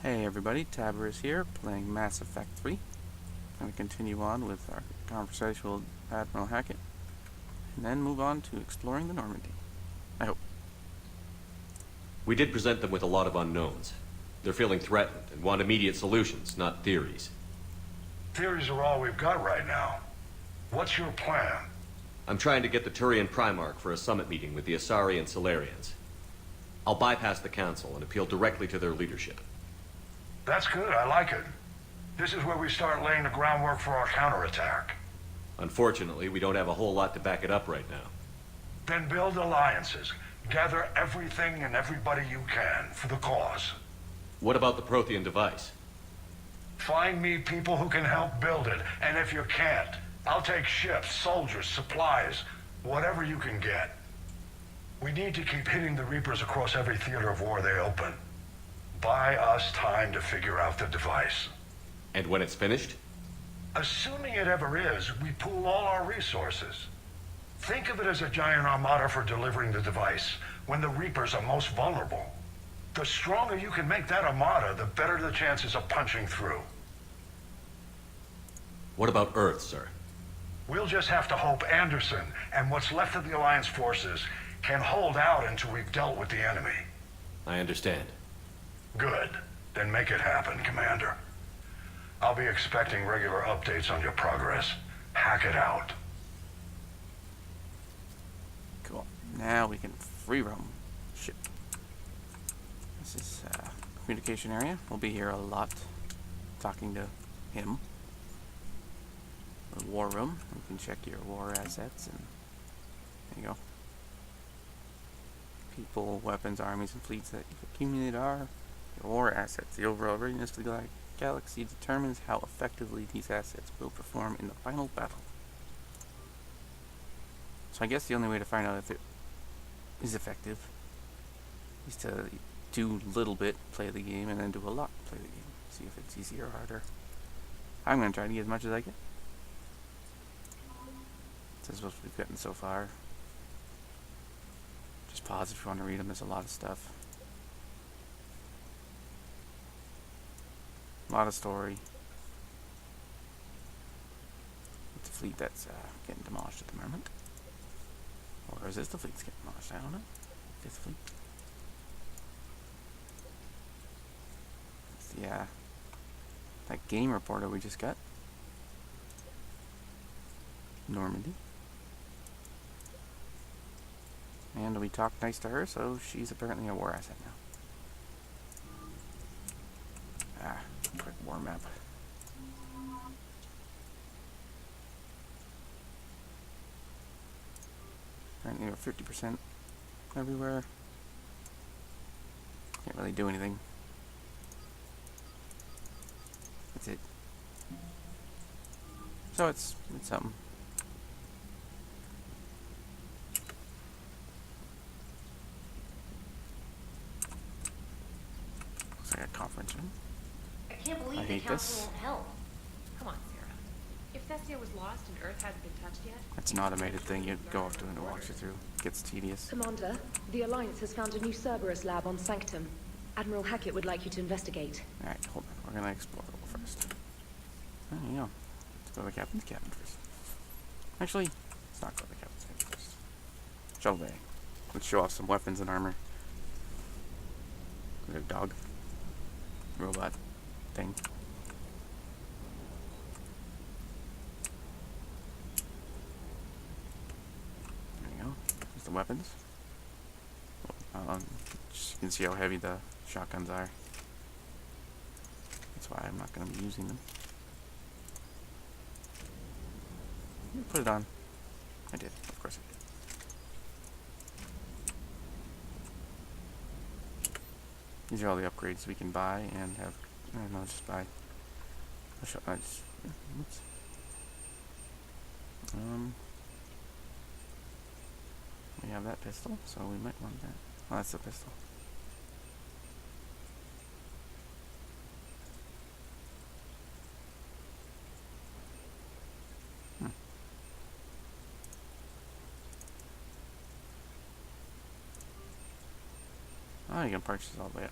Hey everybody, Tabber here, playing Mass Effect 3. I'm going to continue on with our conversation with Admiral Hackett, and then move on to exploring the Normandy. I hope. We did present them with a lot of unknowns. They're feeling threatened and want immediate solutions, not theories. Theories are all we've got right now. What's your plan? I'm trying to get the Turian Primarch for a summit meeting with the Asari and Salarians. I'll bypass the Council and appeal directly to their leadership. That's good, I like it. This is where we start laying the groundwork for our counterattack. Unfortunately, we don't have a whole lot to back it up right now. Then build alliances. Gather everything and everybody you can for the cause. What about the Prothean device? Find me people who can help build it, and if you can't, I'll take ships, soldiers, supplies, whatever you can get. We need to keep hitting the Reapers across every theater of war they open. Buy us time to figure out the device. And when it's finished? Assuming it ever is, we pool all our resources. Think of it as a giant armada for delivering the device, when the Reapers are most vulnerable. The stronger you can make that armada, the better the chances of punching through. What about Earth, sir? We'll just have to hope Anderson and what's left of the Alliance forces can hold out until we've dealt with the enemy. I understand. Good. Then make it happen, Commander. I'll be expecting regular updates on your progress. Hack it out. Cool. Now we can free roam ship. This is communication area. We'll be here a lot talking to him. The war room. You can check your war assets and there you go. People, weapons, armies, and fleets that you've accumulated are your war assets. The overall readiness of the galaxy determines how effectively these assets will perform in the final battle. So I guess the only way to find out if it is effective is to do a little bit, play the game, and then do a lot, play the game. See if it's easier or harder. I'm going to try to get as much as I can. This is what we've gotten so far. Just pause if you want to read them. There's a lot of stuff. A lot of story. It's a fleet that's getting demolished at the moment. Or is this the fleet's getting demolished? I don't know. Fifth fleet. It's the, that game reporter we just got. Normandy. And we talked nice to her, so she's apparently a war asset now. Quick war map. Apparently we're 50% everywhere. Can't really do anything. That's it. So it's something. Looks like a conference room. I can't believe I the hate council this. won't help. Come on, Sarah. If Thessia was lost and Earth hasn't been touched yet... It's an automated thing you'd go off doing to walk you through. Gets tedious. Commander, the Alliance has found a new Cerberus lab on Sanctum. Admiral Hackett would like you to investigate. Alright, hold on. We're gonna explore a little first. There you go. Let's go to the captain's cabin first. Actually, let's not go to the captain's cabin first. Shuttle bay. Let's show off some weapons and armor. There's a dog. Robot thing. There you go. There's the weapons. Just you can see how heavy the shotguns are. That's why I'm not going to be using them. Put it on. I did. Of course I did. These are all the upgrades we can buy and have. No, just buy. Oops. We have that pistol, so we might want that. Oh, that's the pistol. Oh, you can purchase all the way up.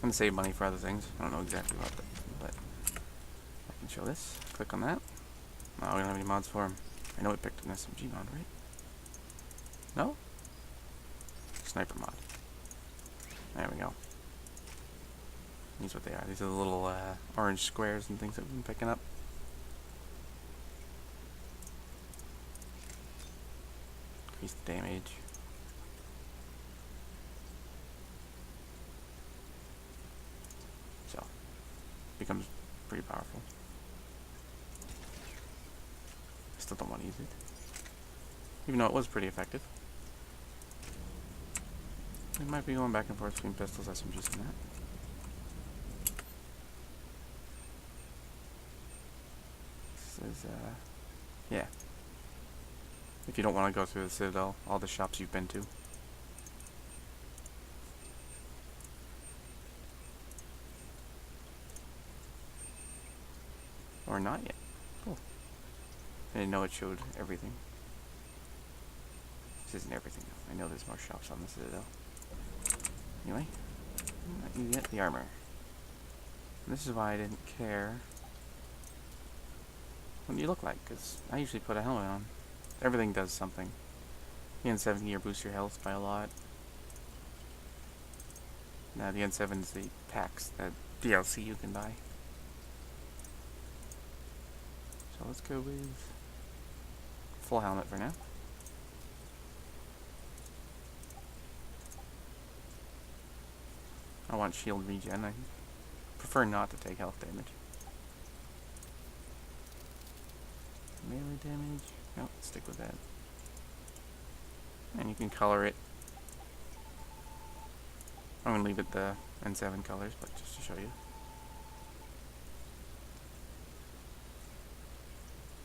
gonna save money for other things. I don't know exactly what, but I can show this. Click on that. Oh, we don't have any mods for him. I know we picked an SMG mod, right? No? Sniper mod. There we go. These are what they are. These are the little orange squares and things that we've been picking up. Increase the damage. So, becomes pretty powerful. Still don't want to use it. Even though it was pretty effective. It might be going back and forth between pistols, SMGs, and that. This is, yeah. If you don't want to go through the Citadel, all the shops you've been to. Or not yet. Cool. I didn't know it showed everything. This isn't everything though. I know there's more shops on the Citadel. Anyway, you get the armor. And this is why I didn't care what you look like, because I usually put a helmet on. Everything does something. The N7 gear boosts your health by a lot. Now the N7 is the packs, that DLC you can buy. So let's go with full helmet for now. I want shield regen. I prefer not to take health damage. Melee damage? No, stick with that. And you can color it. I'm gonna leave it the N7 colors, but just to show you.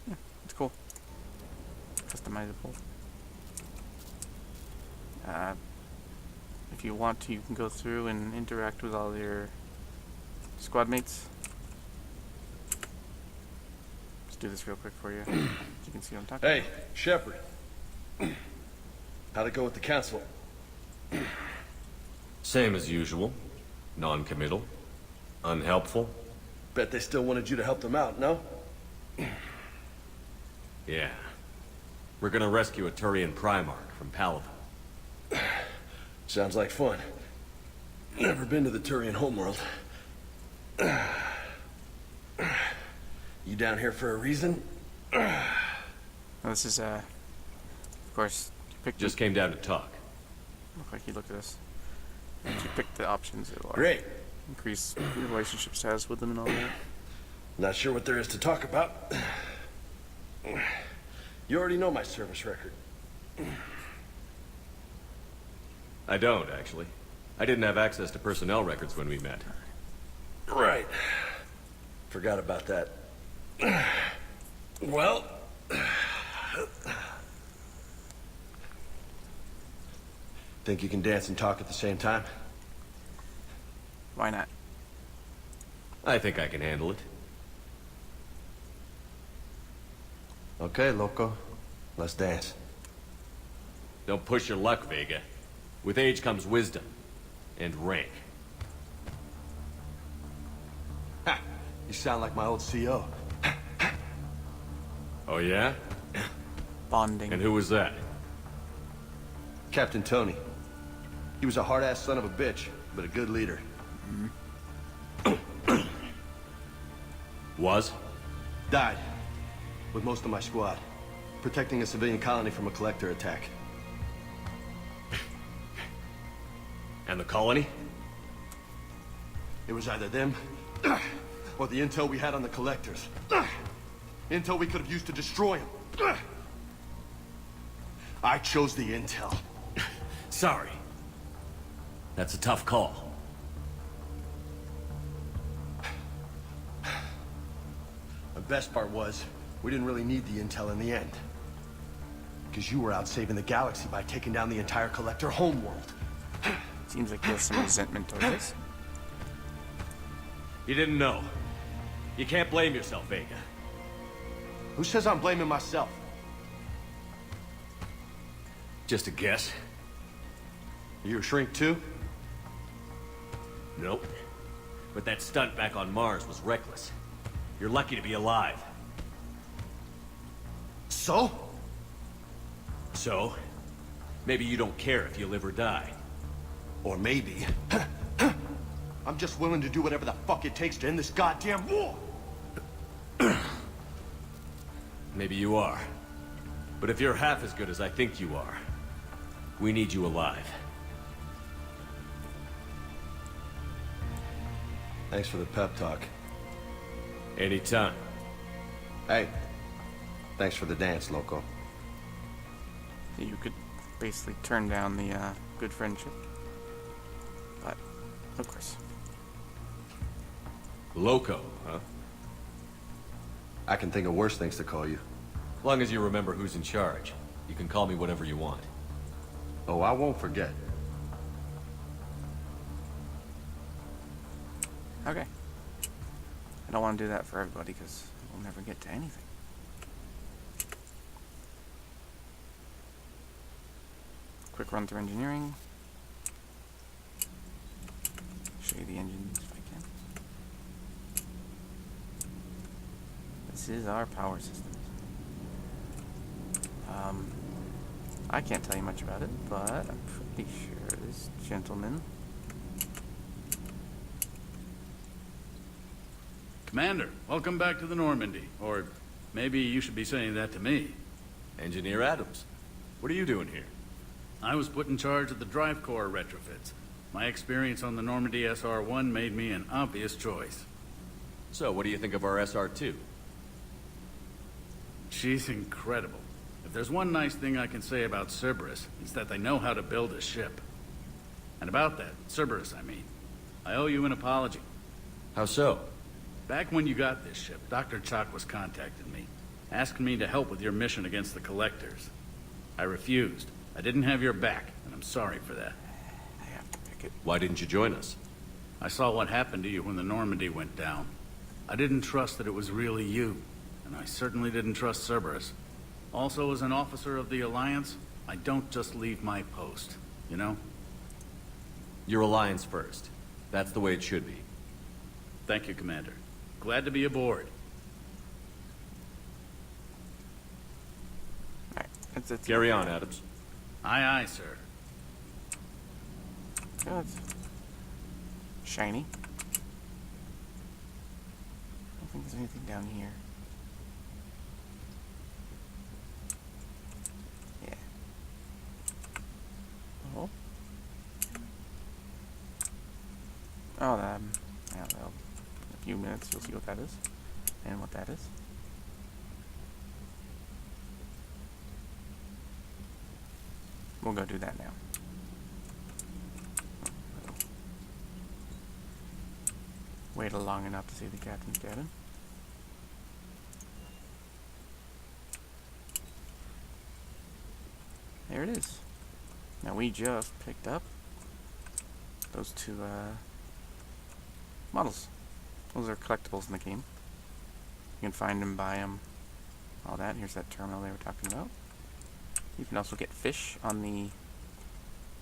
Yeah, it's cool. Customizable. If you want to, you can go through and interact with all your squad mates. Let's do this real quick for you. So you can see what I'm talking about. Hey, Shepard. How'd it go with the council? Same as usual. Non-committal. Unhelpful. Bet they still wanted you to help them out, no? Yeah. We're gonna rescue a Turian Primarch from Palaven. Sounds like fun. Never been to the Turian homeworld. You down here for a reason? Now this is, of course, you picked. Just came down to talk. Look like you looked at this. If you pick the options, it'll Great. increase your relationship status with them and all that. Not sure what there is to talk about. You already know my service record. I don't, actually. I didn't have access to personnel records when we met. Right. Forgot about that. Well... Think you can dance and talk at the same time? Why not? I think I can handle it. Okay, loco. Let's dance. Don't push your luck, Vega. With age comes wisdom. And rank. Ha! You sound like my old CO. Oh yeah? Bonding. And who was that? Captain Tony. He was a hard-ass son of a bitch, but a good leader. Was? Died. With most of my squad. Protecting a civilian colony from a collector attack. And the colony? It was either them, or the intel we had on the collectors. Intel we could have used to destroy them. I chose the intel. Sorry. That's a tough call. The best part was, we didn't really need the intel in the end. Because you were out saving the galaxy by taking down the entire collector homeworld. Seems like there's some resentment towards this. You didn't know. You can't blame yourself, Vega. Who says I'm blaming myself? Just a guess. You a shrink too? Nope. But that stunt back on Mars was reckless. You're lucky to be alive. So? So, maybe you don't care if you live or die. Or maybe... I'm just willing to do whatever the fuck it takes to end this goddamn war! Maybe you are. But if you're half as good as I think you are, we need you alive. Thanks for the pep talk. Anytime. Hey, thanks for the dance, Loco. You could basically turn down the good friendship. But, of course. Loco, huh? I can think of worse things to call you. As long as you remember who's in charge, you can call me whatever you want. Oh, I won't forget. Okay. I don't want to do that for everybody because we'll never get to anything. Quick run through engineering. Show you the engines if I can. This is our power system. I can't tell you much about it, but I'm pretty sure this gentleman... Commander, welcome back to the Normandy. Or maybe you should be saying that to me. Engineer Adams, what are you doing here? I was put in charge of the drive core retrofits. My experience on the Normandy SR-1 made me an obvious choice. So, what do you think of our SR-2? She's incredible. If there's one nice thing I can say about Cerberus, it's that they know how to build a ship. And about that, Cerberus, I mean, I owe you an apology. How so? Back when you got this ship, Dr. Chakwas contacted me, asking me to help with your mission against the Collectors. I refused. I didn't have your back, and I'm sorry for that. I have to pick it. Why didn't you join us? I saw what happened to you when the Normandy went down. I didn't trust that it was really you, and I certainly didn't trust Cerberus. Also, as an officer of the Alliance, I don't just leave my post, you know? Your alliance first. That's the way it should be. Thank you, Commander. Glad to be aboard. Alright, it's Carry on, Adams. Aye, aye, sir. Oh, it's shiny. I don't think there's anything down here. Yeah. Oh. Oh, yeah, well, in a few minutes you'll see what that is. And what that is. We'll go do that now. Wait long enough to see the captain's cabin. There it is. Now we just picked up those two models. Those are collectibles in the game. You can find them, buy them, all that. Here's that terminal they were talking about. You can also get fish on the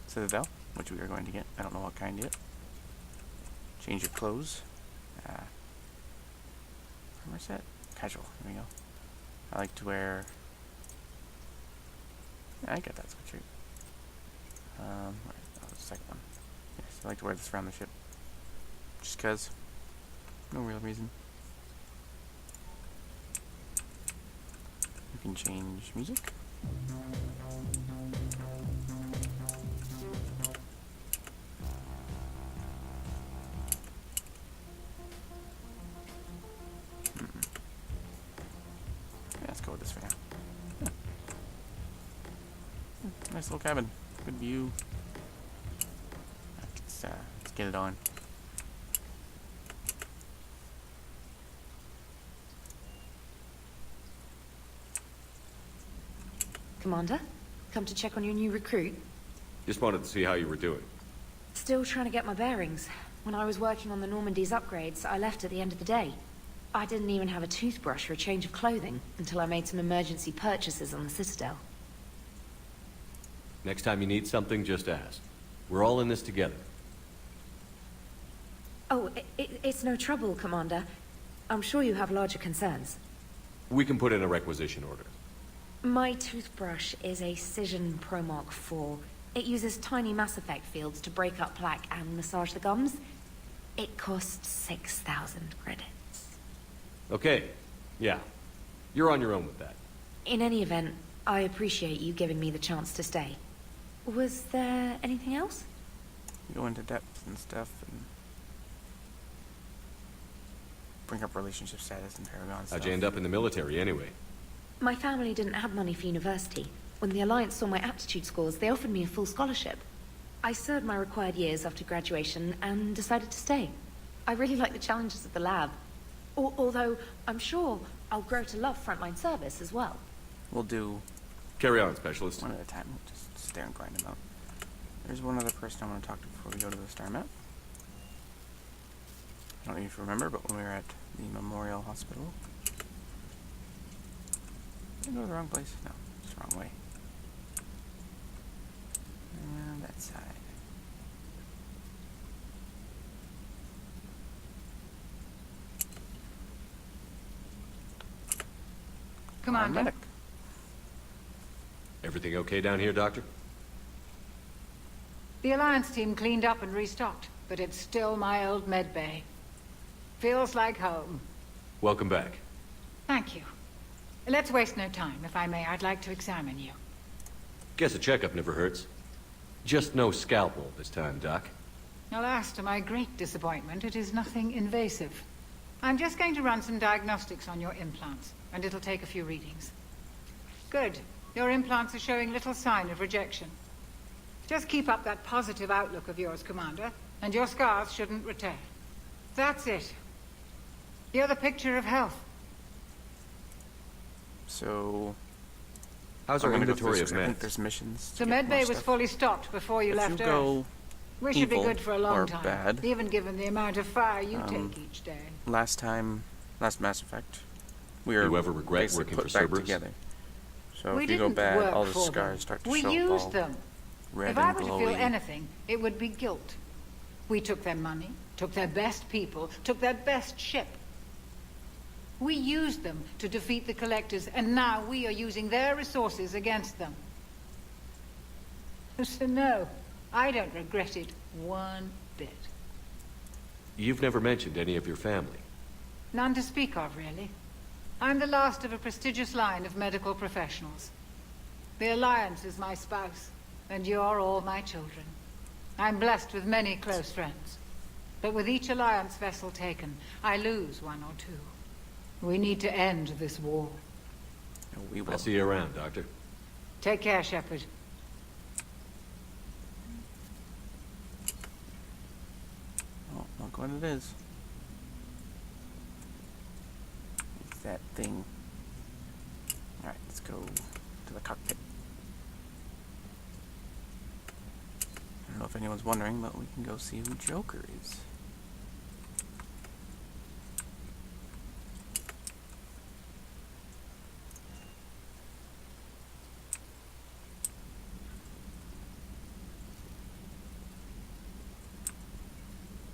Citadel, which we are going to get. I don't know what kind yet. Change your clothes. Armor set? Casual. There we go. I like to wear... I got that sweatshirt. Oh, the second one. Yes, I like to wear this around the ship. Just cause. No real reason. You can change music. Yeah, let's go with this for now. Yeah. Nice little cabin. Good view. Let's get it on. Commander, come to check on your new recruit. Just wanted to see how you were doing. Still trying to get my bearings. When I was working on the Normandy's upgrades, I left at the end of the day. I didn't even have a toothbrush or a change of clothing until I made some emergency purchases on the Citadel. Next time you need something, just ask. We're all in this together. Oh, it's no trouble, Commander. I'm sure you have larger concerns. We can put in a requisition order. My toothbrush is a Cision Pro Mark 4. It uses tiny Mass Effect fields to break up plaque and massage the gums. It costs 6,000 credits. Okay. Yeah. You're on your own with that. In any event, I appreciate you giving me the chance to stay. Was there anything else? Go into depth and stuff and bring up relationship status and Paragon stuff. How'd you end up in the military anyway? My family didn't have money for university. When the Alliance saw my aptitude scores, they offered me a full scholarship. I served my required years after graduation and decided to stay. I really like the challenges of the lab. Although, I'm sure I'll grow to love frontline service as well. We'll do Carry on, Specialist. one at a time. We'll just sit there and grind them out. There's one other person I want to talk to before we go to the star map. I don't know if you remember, but when we were at the Memorial Hospital... Did I go to the wrong place? No, it's the wrong way. And that side. Commander. Medic. Everything okay down here, Doctor? The Alliance team cleaned up and restocked, but it's still my old med bay. Feels like home. Welcome back. Thank you. Let's waste no time. If I may, I'd like to examine you. Guess a checkup never hurts. Just no scalpel this time, Doc. Alas, to my great disappointment, it is nothing invasive. I'm just going to run some diagnostics on your implants, and it'll take a few readings. Good. Your implants are showing little sign of rejection. Just keep up that positive outlook of yours, Commander, and your scars shouldn't return. That's it. You're the picture of health. So... How's I'm our gonna go inventory through of some- I think meds? there's missions. to The get med more bay was stuff. fully stocked before you If left you Earth. go We should be evil good for a long or time, bad, even given the amount of fire you um, take each day. last Mass Effect, we were You ever regret basically working put for back Cerberus? together. So We if you go didn't bad, work all the for scars them. start to We show up used all them. red If I and were to glowy. feel anything, it would be guilt. We took their money, took their best people, took their best ship. We used them to defeat the Collectors, and now we are using their resources against them. So no, I don't regret it one bit. You've never mentioned any of your family. None to speak of, really. I'm the last of a prestigious line of medical professionals. The Alliance is my spouse, and you're all my children. I'm blessed with many close friends. But with each Alliance vessel taken, I lose one or two. We need to end this war. No, we will. I'll see you around, Doctor. Take care, Shepard. Oh, look what it is. It's that thing. Alright, let's go to the cockpit. I don't know if anyone's wondering, but we can go see who Joker is.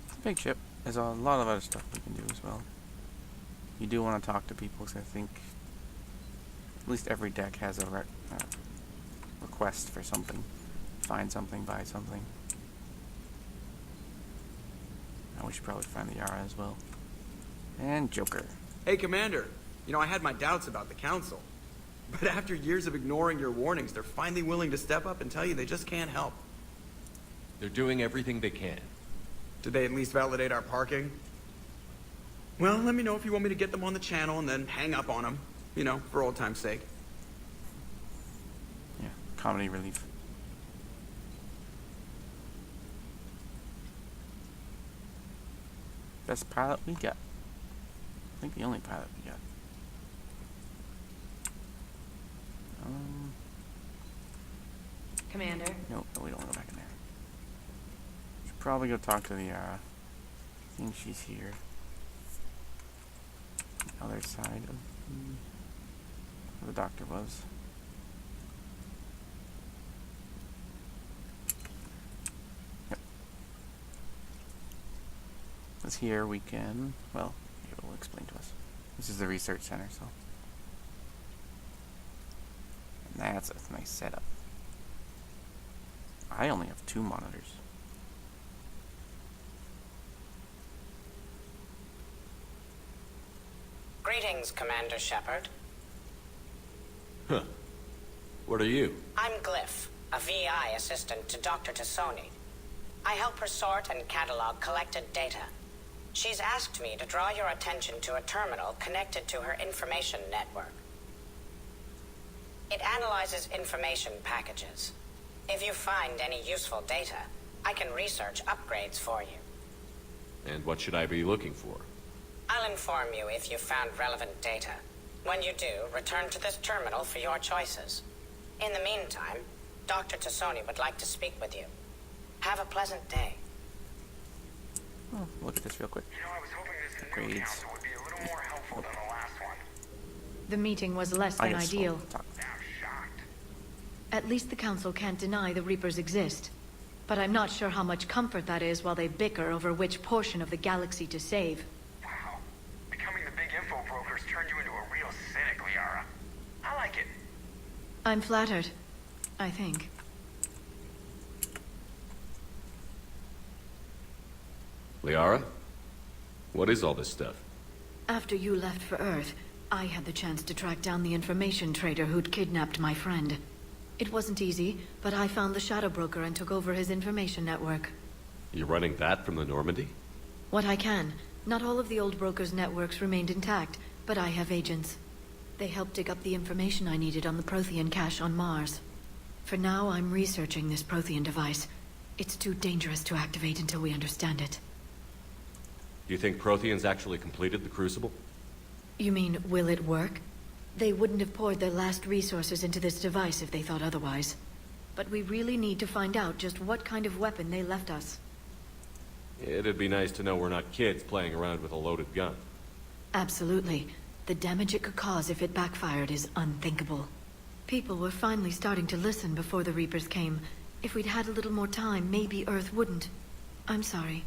It's a big ship. There's a lot of other stuff we can do as well. You do want to talk to people, because I think at least every deck has a request for something. Find something, buy something. We should probably find the Yara as well. And Joker. Hey, Commander. You know, I had my doubts about the Council. But after years of ignoring your warnings, they're finally willing to step up and tell you they just can't help. They're doing everything they can. Did they at least validate our parking? Well, let me know if you want me to get them on the channel and then hang up on them. You know, for old time's sake. Yeah, comedy relief. Best pilot we got. I think the only pilot we got. Commander. Nope, we don't want to go back in there. Should probably go talk to the I think she's here. The other side of where the doctor was. Yep. Because here we can, well, it will explain to us. This is the research center, so. And that's a nice setup. I only have 2 monitors. Greetings, Commander Shepard. Huh. What are you? I'm Glyph, a VI assistant to Dr. Tassoni. I help her sort and catalog collected data. She's asked me to draw your attention to a terminal connected to her information network. It analyzes information packages. If you find any useful data, I can research upgrades for you. And what should I be looking for? I'll inform you if you've found relevant data. When you do, return to this terminal for your choices. In the meantime, Dr. Tassoni would like to speak with you. Have a pleasant day. Oh, look at this real quick. You know, I was hoping this new Grades. council would be a little more helpful than the last one. The meeting was less I than guess ideal. we'll talk. I'm shocked. At least the Council can't deny the Reapers exist. But I'm not sure how much comfort that is while they bicker over which portion of the galaxy to save. Wow. Becoming the big info broker's turned you into a real cynic, Liara. I like it. I'm flattered. I think. Liara? What is all this stuff? After you left for Earth, I had the chance to track down the information trader who'd kidnapped my friend. It wasn't easy, but I found the Shadow Broker and took over his information network. You're running that from the Normandy? What I can. Not all of the old broker's networks remained intact, but I have agents. They helped dig up the information I needed on the Prothean cache on Mars. For now, I'm researching this Prothean device. It's too dangerous to activate until we understand it. Do you think Protheans actually completed the Crucible? You mean, will it work? They wouldn't have poured their last resources into this device if they thought otherwise. But we really need to find out just what kind of weapon they left us. It'd be nice to know we're not kids playing around with a loaded gun. Absolutely. The damage it could cause if it backfired is unthinkable. People were finally starting to listen before the Reapers came. If we'd had a little more time, maybe Earth wouldn't. I'm sorry.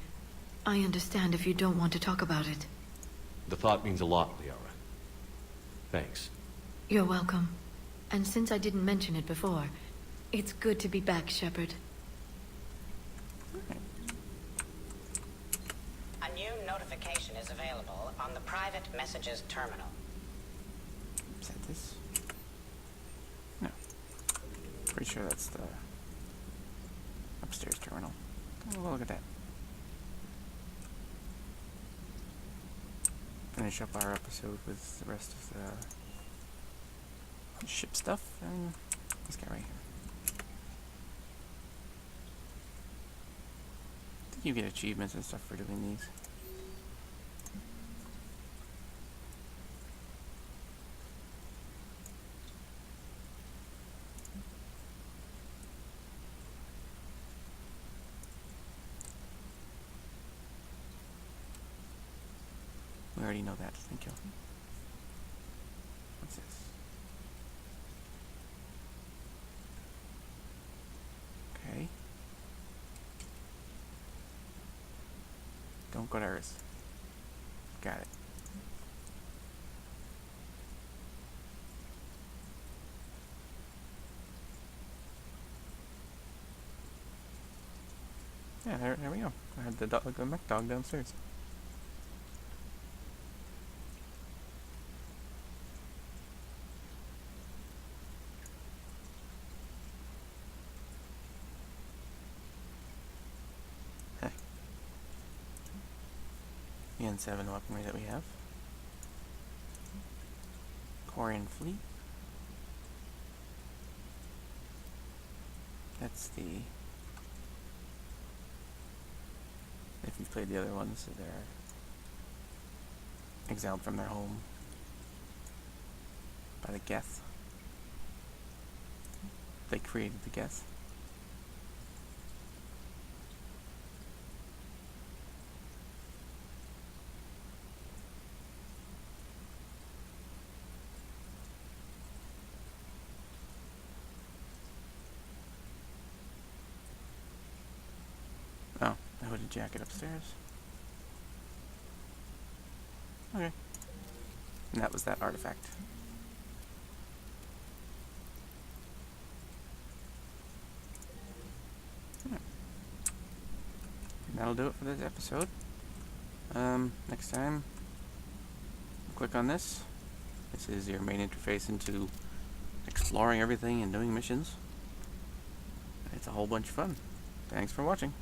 I understand if you don't want to talk about it. The thought means a lot, Liara. Thanks. You're welcome. And since I didn't mention it before, it's good to be back, Shepard. A new notification is available on the private messages terminal. Is that this? No. Pretty sure that's the upstairs terminal. Oh, look at that. Finish up our episode with the rest of the ship stuff, and this guy right here. I think you get achievements and stuff for doing these. We already know that, thank you. What's this? Okay. Don't go to Earth. Got it. Yeah, there we go. I had the mech dog downstairs. The N7 weaponry that we have. Quarian Fleet. That's the... If you've played the other ones, so they're exiled from their home by the Geth. They created the Geth. Oh, the hooded jacket upstairs. Okay. And that was that artifact. And that'll do it for this episode. Next time, click on this. This is your main interface into exploring everything and doing missions. It's a whole bunch of fun. Thanks for watching.